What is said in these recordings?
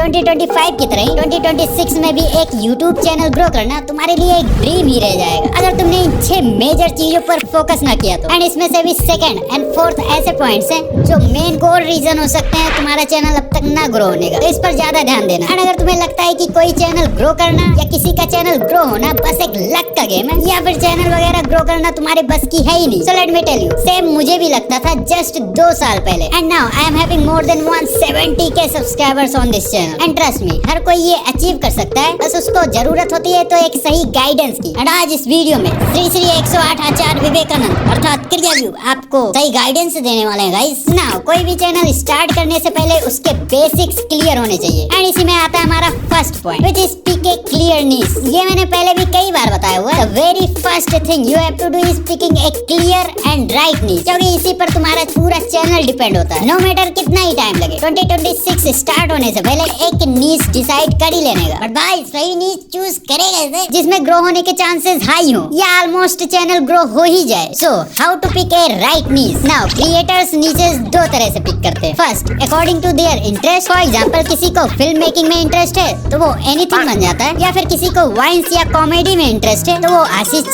2025 की तरह 2026 में भी एक YouTube चैनल ग्रो करना तुम्हारे लिए एक ड्रीम ही रह जाएगा अगर तुमने इन 6 मेजर चीजों पर फोकस ना किया तो। एंड इसमें से भी सेकंड एंड फोर्थ ऐसे पॉइंट्स हैं जो मेन कोर रीजन हो सकते हैं तुम्हारा चैनल अब तक ना ग्रो होने का, तो इस पर ज्यादा ध्यान देना। एंड अगर तुम्हें लगता है कि कोई चैनल ग्रो करना या किसी का चैनल ग्रो होना बस एक लक का गेम है या फिर चैनल वगैरह ग्रो करना तुम्हारे बस की है ही नहीं, so let me tell you, same मुझे भी लगता था जस्ट 2 साल पहले। And now I am having more than 170K subscribers on this channel. And trust me, हर कोई ये अचीव कर सकता है, बस उसको जरूरत होती है तो एक सही गाइडेंस की। एंड आज इस वीडियो में श्री 108 आचार्य विवेकानंद अर्थात क्रियाव्यू आपको सही गाइडेंस देने वाले हैं गाइस। नाउ कोई भी चैनल स्टार्ट करने से पहले उसके बेसिक्स क्लियर होने चाहिए। एंड इसी में आता है हमारा first point which is pick a clear niche. ये मैंने पहले भी कई बार बताया हुआ है। The very first thing you have to do is picking a clear and right niche, क्योंकि इसी पर तुम्हारा पूरा चैनल डिपेंड होता है। नो मैटर कितना ही टाइम लगे, 2026 स्टार्ट होने से पहले एक नीश डिसाइड कर ही लेने का। बट भाई सही नीश चूज करेगा कैसे जिसमें ग्रो होने के चांसेस हाई हो या ऑलमोस्ट चैनल ग्रो हो ही जाए। So how to pick a right niche. Now creators niches 2 तरह से पिक करते हैं। First according to their interest. For example किसी को फिल्म मेकिंग में इंटरेस्ट है तो वो एनीथिंग बन जाता है, या फिर किसी को वाइन्स या कॉमेडी में इंटरेस्ट है तो वो आशीष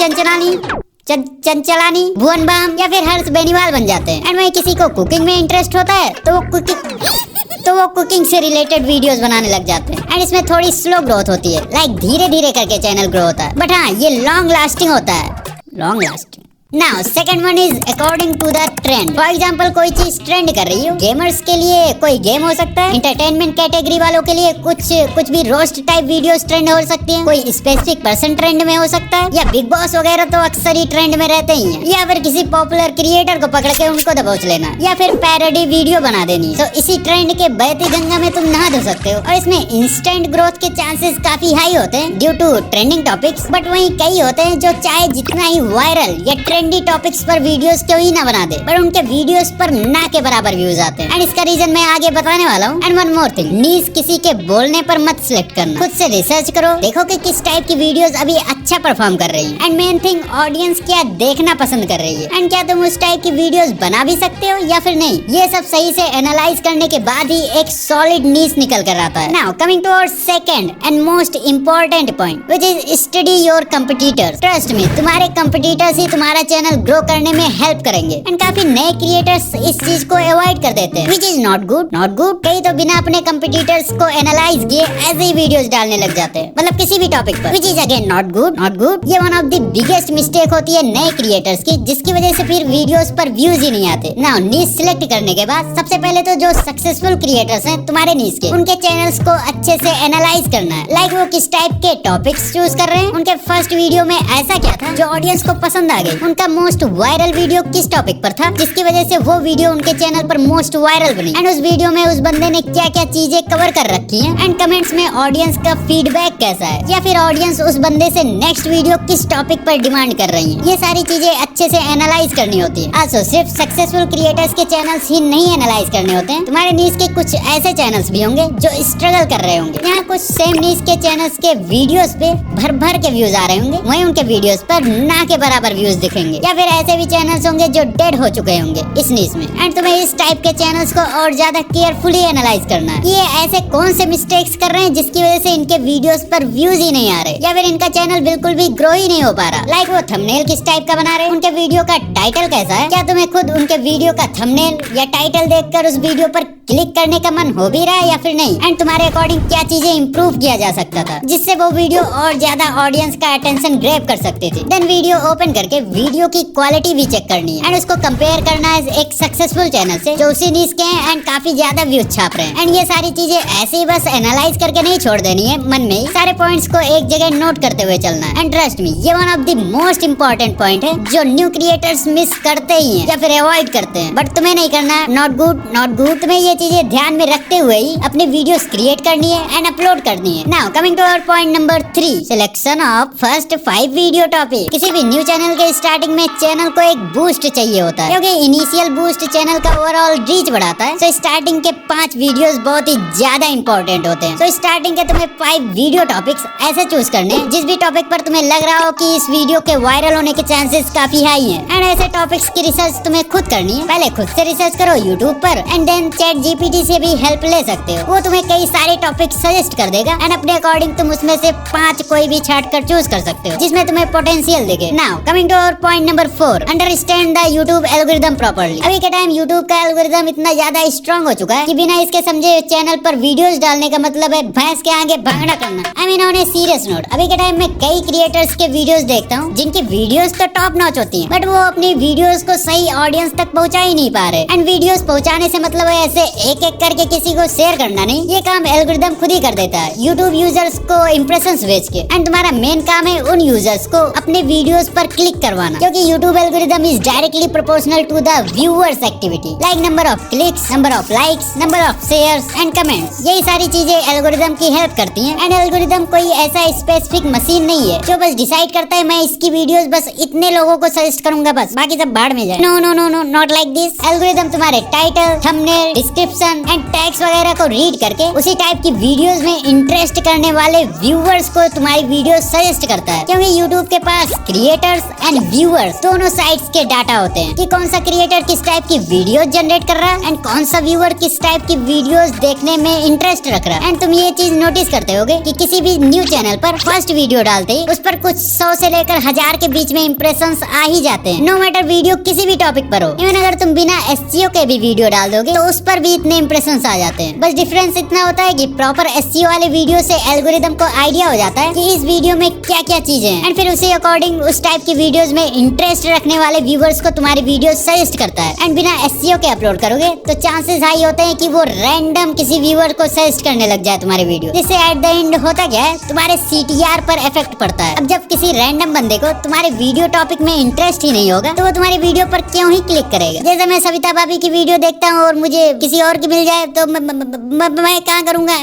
चंचलानी, भुवन बाम या फिर हर्ष बेनीवाल बन जाते हैं। एंड वहीं किसी को कुकिंग में इंटरेस्ट होता है तो वो कुकिंग से रिलेटेड वीडियोस बनाने लग जाते हैं। एंड इसमें थोड़ी स्लो ग्रोथ होती है, लाइक धीरे धीरे करके चैनल ग्रो होता है, बट हाँ ये लॉन्ग लास्टिंग होता है, long lasting. Now second one is according to the trend. For example कोई चीज ट्रेंड कर रही हो, गेमर्स के लिए कोई गेम हो सकता है, एंटरटेनमेंट कैटेगरी वालों के लिए कुछ भी रोस्ट टाइप वीडियोस ट्रेंड हो सकती हैं, कोई स्पेसिफिक पर्सन ट्रेंड में हो सकता है, या बिग बॉस वगैरह तो अक्सर ही ट्रेंड में रहते ही हैं, या फिर किसी पॉपुलर क्रिएटर को पकड़ के उनको दबोच लेना, या फिर पैरोडी वीडियो बना देनी। तो इसी ट्रेंड के बहती गंगा में तुम नहा धो सकते हो और इसमें इंस्टेंट ग्रोथ के चांसेस काफी हाई होते हैं due to trending topics. But वहीं कई होते हैं जो चाहे जितना ही वायरल या ट्रेंडी टॉपिक्स पर वीडियोस क्यों ही ना बना दे, पर उनके वीडियोस पर ना के बराबर व्यूज आते हैं। एंड इसका रीजन मैं आगे बताने वाला हूँ। एंड वन मोर थिंग, नीश किसी के बोलने पर मत सिलेक्ट करना, खुद से रिसर्च करो, देखो कि किस टाइप की वीडियोस अभी अच्छा परफॉर्म कर रही है। एंड मेन थिंग, ऑडियंस क्या देखना पसंद कर रही है एंड क्या तुम उस टाइप की वीडियोस बना भी सकते हो या फिर नहीं। ये सब सही से एनालाइज करने के बाद ही एक सॉलिड नीश निकल कर आता है। Now coming to our second and most important point which is study your competitors. Trust me, तुम्हारे कंपटीटर्स ही तुम्हारा चैनल ग्रो करने में हेल्प करेंगे। एंड काफी नए क्रिएटर्स इस चीज को अवॉइड कर देते हैं व्हिच इज नॉट गुड। कई तो बिना अपने कंपटीटर्स को एनालाइज किए ऐसे ही वीडियोस डालने लग जाते हैं, मतलब किसी भी टॉपिक पर, which is again not good. ये one of the biggest mistake होती है नए क्रिएटर्स की, जिसकी वजह से फिर वीडियोस पर व्यूज ही नहीं आते। नाउ नीश सिलेक्ट करने के बाद सबसे पहले तो जो सक्सेसफुल क्रिएटर्स हैं तुम्हारे नीश के, उनके चैनल्स को अच्छे से एनालाइज करना है, लाइक वो किस टाइप के टॉपिक्स चूज कर रहे हैं, उनके फर्स्ट वीडियो में ऐसा क्या था जो ऑडियंस को पसंद आ गई, उनका मोस्ट वायरल वीडियो किस टॉपिक पर था जिसकी वजह से वो वीडियो उनके चैनल पर मोस्ट वायरल बनी, एंड उस वीडियो में उस बंदे ने क्या क्या चीजें कवर कर रखी हैं, एंड कमेंट्स में ऑडियंस का फीडबैक कैसा है, या फिर ऑडियंस उस बंदे से नेक्स्ट वीडियो किस टॉपिक पर डिमांड कर रही है। ये सारी चीजें अच्छे से एनालाइज करनी होती है। आजो सिर्फ सक्सेसफुल क्रिएटर्स के चैनल्स ही नहीं एनालाइज करने होते हैं, तुम्हारे नीश के कुछ ऐसे चैनल्स भी होंगे जो स्ट्रगल कर रहे होंगे। यहाँ कुछ सेम नीश के चैनल्स के वीडियोस पे भर के व्यूज आ रहे होंगे, वहीं उनके वीडियोस पर ना के बराबर व्यूज दिखेंगे, या फिर ऐसे भी चैनल्स होंगे जो डेड हो चुके होंगे इस नीश में। एंड तुम्हें इस टाइप के चैनल्स को और ज्यादा केयरफुली एनालाइज करना है। ये ऐसे कौन से मिस्टेक्स कर रहे हैं जिसकी वजह से इनके वीडियोस पर व्यूज ही नहीं आ रहे, या फिर इनका चैनल बिल्कुल भी ग्रो ही नहीं हो पा रहा। लाइक वो थंबनेल किस टाइप का बना रहे हैं, उनके वीडियो का टाइटल कैसा है, क्या तुम्हें खुद उनके वीडियो का थंबनेल या टाइटल देखकर उस वीडियो पर क्लिक करने का मन हो भी रहा है या फिर नहीं, एंड तुम्हारे अकॉर्डिंग क्या चीजें इंप्रूव किया जा सकता था जिससे वो वीडियो और ज्यादा ऑडियंस का अटेंशन ग्रैब कर सकते थे। देन वीडियो ओपन करके वीडियो की क्वालिटी भी चेक करनी है एंड उसको कंपेयर करना है एक सक्सेसफुल चैनल से जो उसी नीश के हैं एंड काफी ज्यादा व्यूज छाप रहे हैं। एंड ये सारी चीजें ऐसे ही बस एनालाइज करके नहीं छोड़ देनी है, मन में ही सारे पॉइंट्स को एक जगह नोट करते हुए चलना है। एंड ट्रस्ट मी, ये one of the most important point है जो न्यू क्रिएटर्स मिस करते ही हैं या फिर अवॉइड करते हैं, बट तुम्हें नहीं करना है। Not good. तुम्हें ये चीजें ध्यान में रखते हुए ही अपनी वीडियोस क्रिएट करनी है एंड अपलोड करनी है। Now coming to our point number 3, selection of first 5 video topic. किसी भी न्यू चैनल के स्टार्टिंग में चैनल को एक बूस्ट चाहिए होता है, क्योंकि इनिशियल बूस्ट चैनल का ओवरऑल रीच बढ़ाता है। तो स्टार्टिंग के 5 वीडियोस बहुत ही ज्यादा इंपॉर्टेंट होते हैं। तो स्टार्टिंग के तुम्हें 5 वीडियो टॉपिक्स ऐसे चूज करने हैं जिस भी टॉपिक पर तुम्हें लग रहा हो कि इस वीडियो के वायरल होने के चांसेस काफी हाई हैं। एंड ऐसे टॉपिक्स की रिसर्च तुम्हें खुद करनी है। पहले खुद से रिसर्च करो यूट्यूब पर एंड देन चैट GPT से भी हेल्प ले सकते हो। वो तुम्हें कई सारे टॉपिक सजेस्ट कर देगा एंड अपने अकॉर्डिंग तुम उसमें से 5 कोई भी छाट कर चूज कर सकते हो जिसमें तुम्हें पोटेंशियल दिखे। Now coming to our point number 4, understand the YouTube algorithm properly. अभी के टाइम यूट्यूब का एल्गोरिदम इतना ज्यादा स्ट्रॉन्ग हो चुका है कि बिना इसके समझे चैनल पर वीडियोस डालने का मतलब है भैंस के आगे भांगड़ा करना। I mean on a serious note, अभी के टाइम में कई क्रिएटर्स के वीडियोस देखता हूँ जिनकी वीडियोस तो टॉप नॉच होती हैं, बट वो अपनी वीडियोस को सही ऑडियंस तक पहुंचा ही नहीं पा रहे। एंड वीडियोस पहुंचाने से मतलब है ऐसे एक एक करके किसी को शेयर करना नहीं, ये काम एल्गोरिदम खुद ही कर देता है यूट्यूब यूजर्स को इंप्रेशंस भेज के। एंड तुम्हारा मेन काम है उन यूजर्स को अपने वीडियोस पर क्लिक करवाना, क्योंकि YouTube algorithm is directly proportional to the viewers activity, like number of clicks, number of likes, number of shares and comments. यही सारी चीजें एल्गोरिदम की हेल्प करती हैं। एंड एल्गोरिदम कोई ऐसा स्पेसिफिक मशीन नहीं है जो बस डिसाइड करता है मैं इसकी वीडियोस बस इतने लोगों को सजेस्ट करूंगा बस बाकी सब बाढ़ में जाए। No no no no, not like this. Algorithm तुम्हारे title, thumbnail, description and tags वगैरह को रीड करके उसी टाइप की वीडियोस में इंटरेस्ट करने वाले व्यूअर्स को तुम्हारी वीडियो सजेस्ट करता है, क्योंकि यूट्यूब के पास क्रिएटर्स एंड व्यूअर्स दोनों साइड्स के डाटा होते हैं कि कौन सा क्रिएटर किस टाइप की वीडियो जनरेट कर रहा है एंड कौन सा व्यूअर किस टाइप की वीडियोस देखने में इंटरेस्ट रख रहा है। एंड तुम ये चीज नोटिस करते होगे कि किसी भी न्यू चैनल पर फर्स्ट वीडियो डालते ही उस पर कुछ 100 से लेकर 1000 के बीच में इंप्रेशंस आ ही जाते हैं, नो मैटर वीडियो किसी भी टॉपिक पर हो। इवन अगर तुम बिना SEO के भी वीडियो डाल दोगे तो उस पर भी इतने इंप्रेशंस आ जाते हैं। बस डिफरेंस इतना होता है कि प्रॉपर SEO वाले वीडियो से एल्गोरिदम को आइडिया हो जाता है कि इस वीडियो में क्या क्या चीजें हैं एंड फिर उसी अकॉर्डिंग उस टाइप की वीडियोस में इंटरेस्ट रखने वाले व्यूअर्स को तुम्हारी वीडियो सजेस्ट करता है। एंड बिना SEO के अपलोड करोगे तो चांसेस हाई होते हैं कि वो रैंडम किसी व्यूअर को सजेस्ट करने लग जाए तुम्हारी वीडियो, जिससे एट द एंड होता क्या है तुम्हारे CTR पर इफेक्ट पड़ता है। अब जब किसी रैंडम बंदे को तुम्हारे वीडियो टॉपिक में इंटरेस्ट ही नहीं होगा तो वो तुम्हारी वीडियो पर क्यों ही क्लिक करेगा। जैसे मैं सविता भाभी की वीडियो देखता हूँ और मुझे किसी और की मिल जाए तो मैं क्या करूँगा,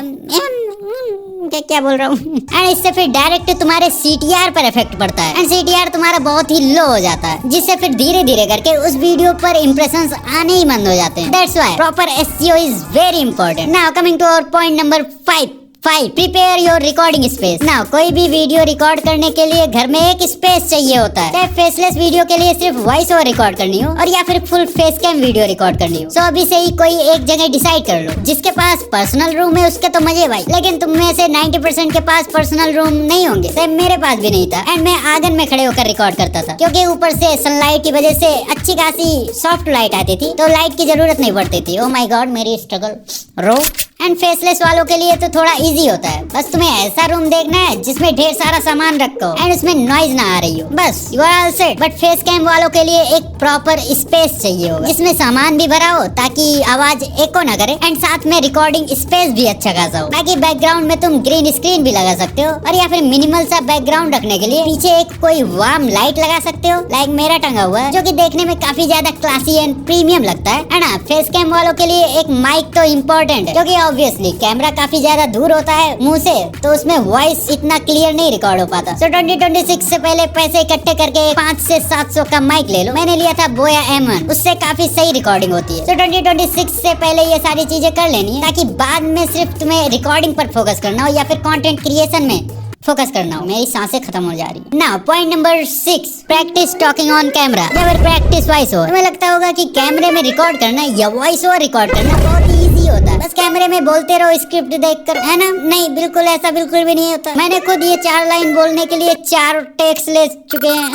क्या बोल रहा हूँ। एंड इससे फिर डायरेक्ट तुम्हारे CTR पर इफेक्ट पड़ता है एंड CTR तुम्हारा बहुत ही लो हो जाता है, जिससे फिर धीरे धीरे करके उस वीडियो पर इंप्रेशंस आने ही बंद हो जाते हैं। That's why proper SEO is very important. Now coming to our point number 5, prepare your recording space. Now कोई भी वीडियो रिकॉर्ड करने के लिए घर में एक स्पेस चाहिए होता है, चाहे फेसलेस वीडियो के लिए सिर्फ वॉइस ओवर रिकॉर्ड करनी हो और या फिर full face cam video record करनी हो। सो अभी से ही कोई एक जगह डिसाइड कर लो। जिसके पास पर्सनल रूम है उसके तो मजे भाई, लेकिन तुम में से 90% के पास पर्सनल रूम नहीं होंगे। सेम मेरे पास भी नहीं था एंड मैं आंगन में खड़े होकर रिकॉर्ड करता था, क्योंकि ऊपर से सनलाइट की वजह से अच्छी खासी सॉफ्ट लाइट आती थी तो लाइट की जरूरत नहीं पड़ती थी। ओह माय गॉड, मेरी स्ट्रगल रो। एंड फेसलेस वालों के लिए तो थोड़ा इजी होता है, बस तुम्हें ऐसा रूम देखना है जिसमें ढेर सारा सामान रखो एंड उसमें नॉइज ना आ रही हो, बस you are all set. But face cam वालों के लिए एक प्रॉपर स्पेस चाहिए होगा जिसमें सामान भी भरा हो ताकि आवाज एको ना करे एंड साथ में रिकॉर्डिंग स्पेस भी अच्छा खासा हो। बाकी बैकग्राउंड में तुम ग्रीन स्क्रीन भी लगा सकते हो और या फिर मिनिमल सा बैकग्राउंड रखने के लिए पीछे एक कोई वार्म लाइट लगा सकते हो, लाइक मेरा टंगा हुआ है, जो कि देखने में काफी ज्यादा क्लासी एंड प्रीमियम लगता है ना। फेस कैम वालों के लिए एक माइक तो इम्पोर्टेंट है, क्योंकि ऑब्वियसली कैमरा काफी ज्यादा दूर होता है मुंह से तो उसमें वॉइस इतना क्लियर नहीं रिकॉर्ड हो पाता। सो 2026 से पहले पैसे इकट्ठे करके 500 से 700 का माइक ले लो। मैंने लिया था बोया M1, उससे काफी सही रिकॉर्डिंग होती है। सो 2026 से पहले ये सारी चीजें कर लेनी है ताकि बाद में सिर्फ तुम्हें रिकॉर्डिंग पर फोकस करना हो या फिर कंटेंट क्रिएशन में फोकस करना हो। मेरी सांसें खत्म हो जा रही है। Now point number 6, practice talking on camera या फिर प्रैक्टिस वॉइस ओवर। तुम्हें लगता होगा कि कैमरे में रिकॉर्ड करना या वॉइस ओवर रिकॉर्ड करना बहुत ही इजी होता है, बस कैमरे में बोलते रहो स्क्रिप्ट देखकर, है ना? नहीं, बिल्कुल ऐसा बिल्कुल भी नहीं होता। मैंने खुद ये 4 लाइन बोलने के लिए 4 टेक्स ले चुके हैं।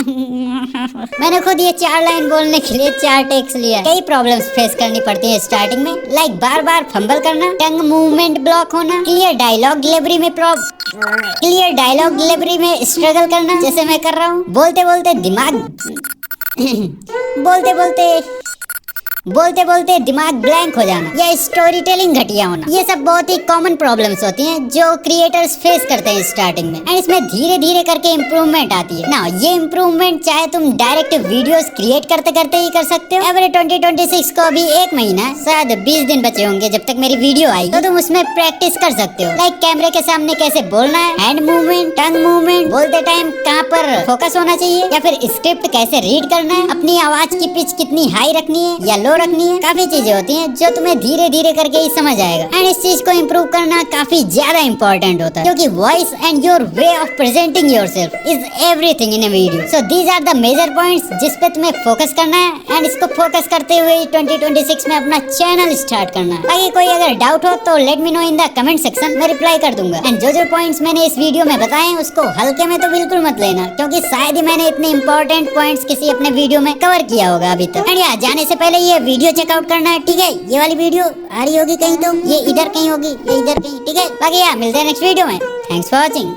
मैंने खुद ये 4 लाइन बोलने के लिए 4 टेक्स लिया। कई प्रॉब्लम्स फेस करनी पड़ती है स्टार्टिंग में, लाइक बार बार फंबल करना, टंग मूवमेंट ब्लॉक होना, क्लियर डायलॉग डिलीवरी में स्ट्रगल करना, जैसे मैं कर रहा हूँ। बोलते बोलते दिमाग ब्लैंक हो जाना या स्टोरी टेलिंग घटिया होना, ये सब बहुत ही कॉमन प्रॉब्लम्स होती हैं जो क्रिएटर्स फेस करते हैं स्टार्टिंग में एंड इसमें धीरे धीरे करके इम्प्रूवमेंट आती है ना। ये इम्प्रूवमेंट चाहे तुम डायरेक्ट वीडियोस क्रिएट करते करते ही कर सकते हो। एवरी 2026 को अभी 1 महीना शायद 20 दिन बचे होंगे जब तक मेरी वीडियो आएगी, तो तुम उसमें प्रैक्टिस कर सकते हो, लाइक कैमरे के सामने कैसे बोलना है, हैंड मूवमेंट, टंग मूवमेंट, बोलते टाइम कहाँ पर फोकस होना चाहिए, या फिर स्क्रिप्ट कैसे रीड करना है, अपनी आवाज की पिच कितनी हाई रखनी है या लो स्लो रखनी है। काफी चीजें होती हैं जो तुम्हें धीरे धीरे करके ही समझ आएगा एंड इस चीज को इम्प्रूव करना काफी ज्यादा इंपॉर्टेंट होता है क्योंकि voice and your way of presenting yourself is everything in a video. So these are the major points जिस पे तुम्हें फोकस करना है एंड इसको फोकस करते हुए 2026 में अपना चैनल स्टार्ट करना है। बाकी कोई अगर डाउट हो तो let me know in the comment section में रिप्लाई कर दूंगा एंड जो पॉइंट्स मैंने इस वीडियो में बताए हैं उसको हल्के में तो बिल्कुल मत लेना क्योंकि शायद ही मैंने इतने इंपॉर्टेंट पॉइंट्स किसी अपने वीडियो में कवर किया होगा अभी तक। एंड यार जाने से पहले ये वीडियो चेकआउट करना है, ठीक है। ये वाली वीडियो आ रही होगी कहीं तो ये इधर कहीं होगी, ये इधर कहीं, ठीक है। बाकी यार मिलते हैं नेक्स्ट वीडियो में। Thanks for watching.